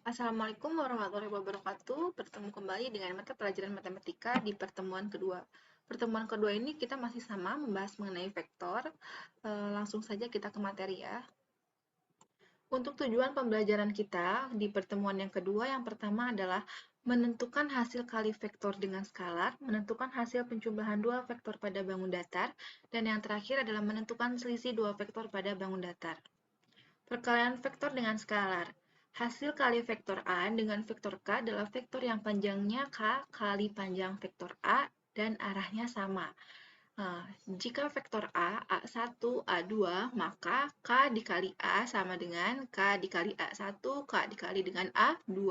Assalamualaikum warahmatullahi wabarakatuh. Bertemu kembali dengan mata pelajaran matematika di pertemuan kedua. Pertemuan kedua ini kita masih sama membahas mengenai vektor. Langsung saja kita ke materi ya. Untuk tujuan pembelajaran kita di pertemuan yang kedua, yang pertama adalah menentukan hasil kali vektor dengan skalar, menentukan hasil penjumlahan dua vektor pada bangun datar, dan yang terakhir adalah menentukan selisih dua vektor pada bangun datar. Perkalian vektor dengan skalar. Hasil kali vektor A dengan vektor K adalah vektor yang panjangnya K kali panjang vektor A dan arahnya sama. Nah, jika vektor A, A1, A2, maka K dikali A sama dengan K dikali A1, K dikali dengan A2.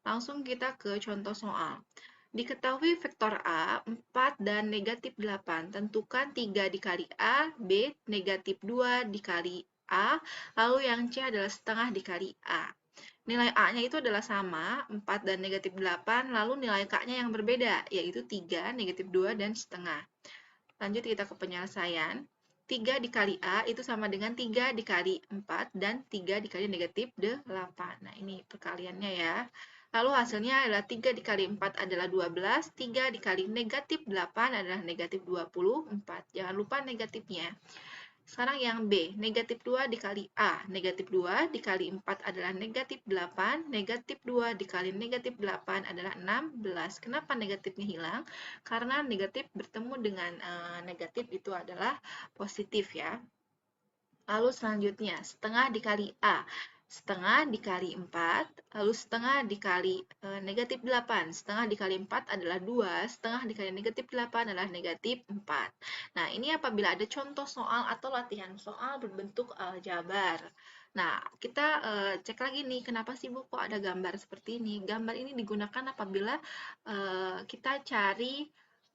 Langsung kita ke contoh soal. Diketahui vektor A 4 dan negatif 8. Tentukan 3 dikali A, B negatif 2 dikali A, lalu yang C adalah setengah dikali A. Nilai A-nya itu adalah sama, 4 dan negatif 8, lalu nilai K-nya yang berbeda, yaitu 3, negatif 2, dan setengah. Lanjut kita ke penyelesaian. 3 dikali A itu sama dengan 3 dikali 4 dan 3 dikali negatif 8. Nah, ini perkaliannya ya. Lalu hasilnya adalah 3 dikali 4 adalah 12, 3 dikali negatif 8 adalah negatif 24. Jangan lupa negatifnya. Sekarang yang B, negatif 2 dikali A. Negatif 2 dikali 4 adalah negatif 8, negatif 2 dikali negatif 8 adalah 16. Kenapa negatifnya hilang? Karena negatif bertemu dengan negatif itu adalah positif ya. Lalu selanjutnya, setengah dikali A. Setengah dikali 4, lalu setengah dikali negatif 8. Setengah dikali 4 adalah 2, setengah dikali negatif 8 adalah negatif 4. Nah, ini apabila ada contoh soal atau latihan soal berbentuk aljabar. Nah, kita cek lagi nih, kenapa sih Bu kok ada gambar seperti ini? Gambar ini digunakan apabila kita cari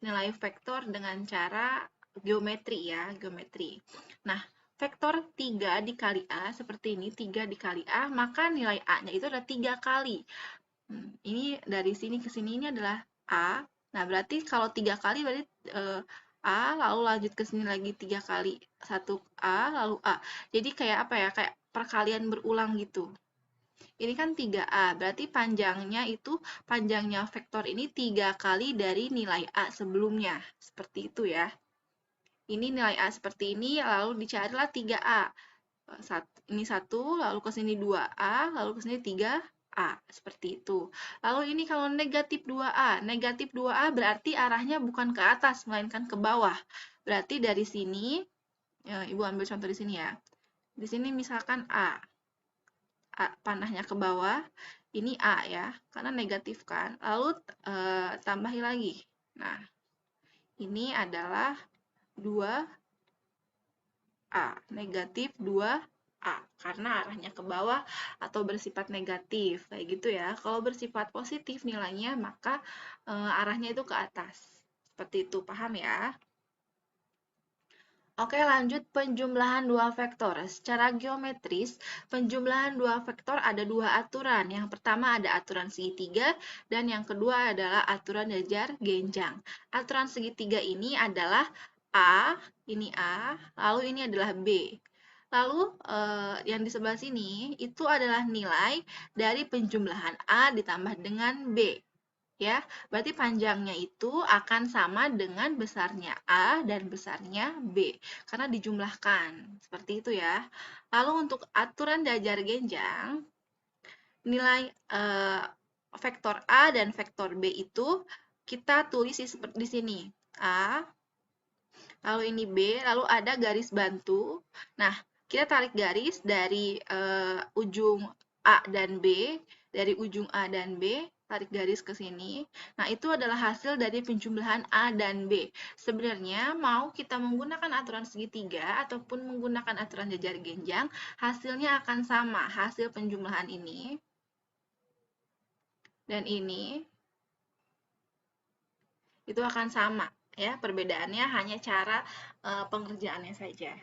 nilai vektor dengan cara geometri ya, geometri. Nah, vektor 3 dikali A seperti ini, 3 dikali A, maka nilai A-nya itu adalah 3 kali. Ini dari sini ke sini ini adalah A. Nah, berarti kalau 3 kali berarti A, lalu lanjut ke sini lagi 3 kali. 1 A, lalu A. Jadi kayak apa ya? Kayak perkalian berulang gitu. Ini kan 3A, berarti panjangnya vektor ini 3 kali dari nilai A sebelumnya. Seperti itu ya. Ini nilai A seperti ini, lalu dicarilah 3A. Ini 1, lalu ke sini 2A, lalu ke sini 3A. Seperti itu. Lalu ini kalau negatif 2A. Negatif 2A berarti arahnya bukan ke atas, melainkan ke bawah. Berarti dari sini, Ibu ambil contoh di sini ya. Di sini misalkan A. Panahnya ke bawah, ini A ya, karena negatif kan. Lalu tambahi lagi. Nah, ini adalah 2A, negatif 2A, karena arahnya ke bawah atau bersifat negatif, kayak gitu ya. Kalau bersifat positif nilainya, maka arahnya itu ke atas. Seperti itu, paham ya? Oke, lanjut penjumlahan dua vektor. Secara geometris, penjumlahan dua vektor ada dua aturan. Yang pertama ada aturan segitiga, dan yang kedua adalah aturan jajar genjang. Aturan segitiga ini adalah A, ini A, lalu ini adalah B. Lalu yang di sebelah sini itu adalah nilai dari penjumlahan A ditambah dengan B. Ya, berarti panjangnya itu akan sama dengan besarnya A dan besarnya B, karena dijumlahkan. Seperti itu ya. Lalu untuk aturan jajar genjang, nilai vektor A dan vektor B itu kita tulis seperti di sini. A, lalu ini B, lalu ada garis bantu. Nah, kita tarik garis dari ujung A dan B, dari ujung A dan B, tarik garis ke sini. Nah, itu adalah hasil dari penjumlahan A dan B. Sebenarnya mau kita menggunakan aturan segitiga ataupun menggunakan aturan jajar genjang, hasilnya akan sama. Hasil penjumlahan ini dan ini itu akan sama ya. Perbedaannya hanya cara pengerjaannya saja.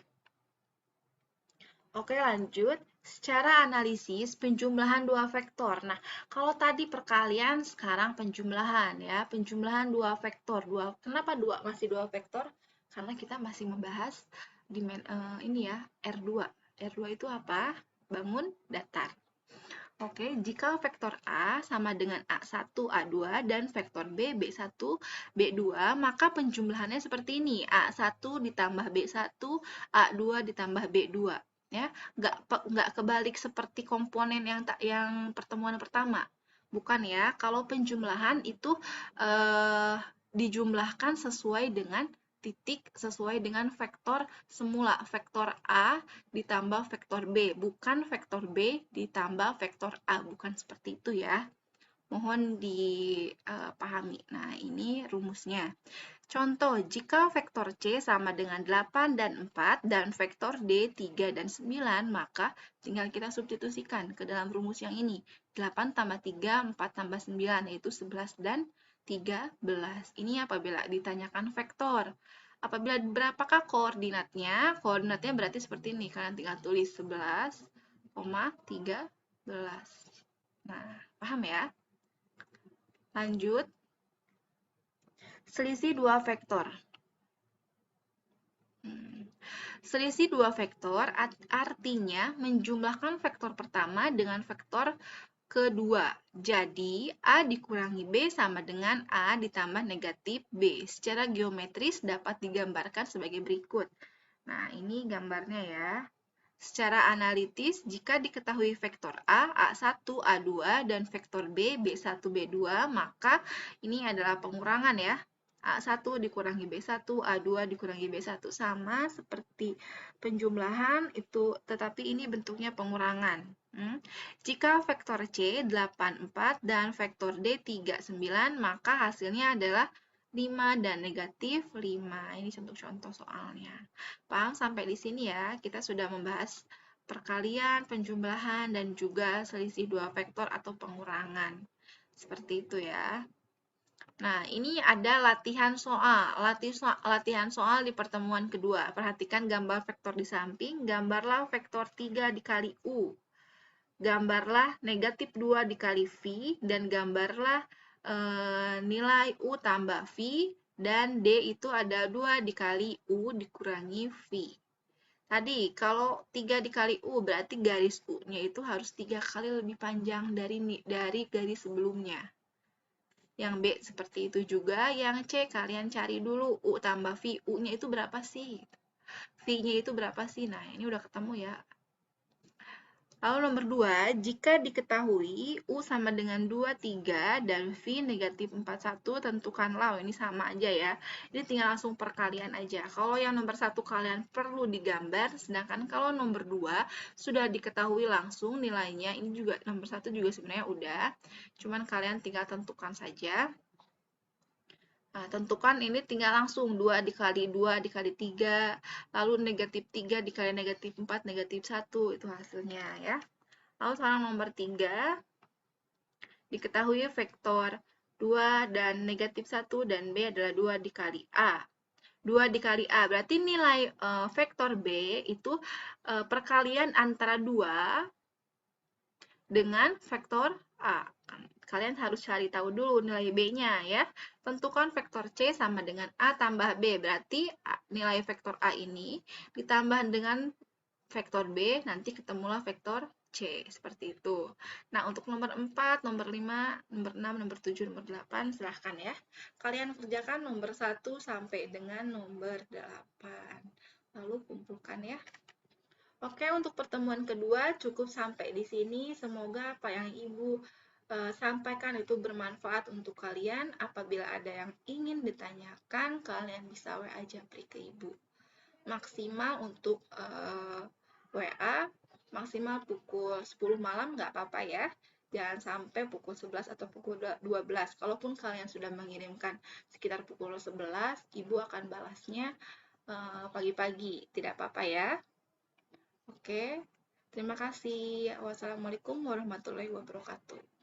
Oke, lanjut. Secara analisis penjumlahan dua vektor. Nah, kalau tadi perkalian, sekarang penjumlahan ya. Penjumlahan dua vektor. Kenapa masih dua vektor? Karena kita masih membahas ini ya, R2. R2 itu apa? Bangun datar. Oke, jika vektor A sama dengan A1, A2, dan vektor B, B1, B2, maka penjumlahannya seperti ini. A1 ditambah B1, A2 ditambah B2. Ya, nggak kebalik seperti komponen yang pertemuan pertama. Bukan ya, kalau penjumlahan itu dijumlahkan sesuai dengan titik sesuai dengan vektor semula, vektor A ditambah vektor B, bukan vektor B ditambah vektor A, bukan seperti itu ya. Mohon dipahami. Nah, ini rumusnya. Contoh, jika vektor C sama dengan 8 dan 4 dan vektor D 3 dan 9, maka tinggal kita substitusikan ke dalam rumus yang ini. 8 tambah 3, 4 tambah 9, yaitu 11 dan 13. Ini apabila ditanyakan vektor. Apabila berapakah koordinatnya? Koordinatnya berarti seperti ini. Kalian tinggal tulis 11, 13. Nah, paham ya? Lanjut. Selisih dua vektor. Selisih dua vektor artinya menjumlahkan vektor pertama dengan vektor kedua. Jadi, A dikurangi B sama dengan A ditambah negatif B. Secara geometris dapat digambarkan sebagai berikut. Nah, ini gambarnya ya. Secara analitis, jika diketahui vektor A, A1, A2, dan vektor B, B1, B2, maka ini adalah pengurangan ya. A1 dikurangi B1, A2 dikurangi B1, sama seperti penjumlahan itu, tetapi ini bentuknya pengurangan. Jika vektor C 8, 4 dan vektor D 3, 9, maka hasilnya adalah 5 dan negatif 5. Ini contoh-contoh soalnya. Paham sampai di sini ya, kita sudah membahas perkalian, penjumlahan, dan juga selisih dua vektor atau pengurangan. Seperti itu ya. Nah, ini ada latihan soal. Latihan soal di pertemuan kedua. Perhatikan gambar vektor di samping. Gambarlah vektor 3 dikali U. Gambarlah negatif 2 dikali V. Dan gambarlah nilai U tambah V. Dan D itu ada 2 dikali U dikurangi V. Tadi, kalau 3 dikali U, berarti garis U-nya itu harus 3 kali lebih panjang dari garis sebelumnya. Yang B seperti itu juga. Yang C kalian cari dulu U tambah V. U-nya itu berapa sih? V-nya itu berapa sih? Nah, ini udah ketemu ya. Lalu nomor 2, jika diketahui U sama dengan 23 dan V negatif 41, tentukanlah. Ini sama aja ya. Ini tinggal langsung perkalian aja. Kalau yang nomor 1 kalian perlu digambar, sedangkan kalau nomor 2 sudah diketahui langsung nilainya. Ini juga nomor 1 juga sebenarnya udah. Cuman kalian tinggal tentukan saja. Nah, tentukan ini tinggal langsung 2 dikali 2 dikali 3, lalu negatif 3 dikali negatif 4, negatif 1, itu hasilnya ya. Lalu soal nomor 3, diketahui vektor 2 dan negatif 1 dan B adalah 2 dikali A. 2 dikali A, berarti nilai vektor B itu perkalian antara 2 dengan vektor A. Kalian harus cari tahu dulu nilai B-nya ya. Tentukan vektor C sama dengan A tambah B. Berarti nilai vektor A ini ditambah dengan vektor B, nanti ketemulah vektor C. Seperti itu. Nah, untuk nomor 4, nomor 5, nomor 6, nomor 7, nomor 8, silahkan ya. Kalian kerjakan nomor 1 sampai dengan nomor 8. Lalu kumpulkan ya. Oke, untuk pertemuan kedua cukup sampai di sini. Semoga apa yang Ibu sampaikan itu bermanfaat untuk kalian. Apabila ada yang ingin ditanyakan, kalian bisa WA Japri ke Ibu. Maksimal untuk WA, maksimal pukul 10 malam nggak apa-apa ya. Jangan sampai pukul 11 atau pukul 12. Kalaupun kalian sudah mengirimkan sekitar pukul 11, Ibu akan balasnya pagi-pagi. Tidak apa-apa ya. Oke, terima kasih. Wassalamualaikum warahmatullahi wabarakatuh.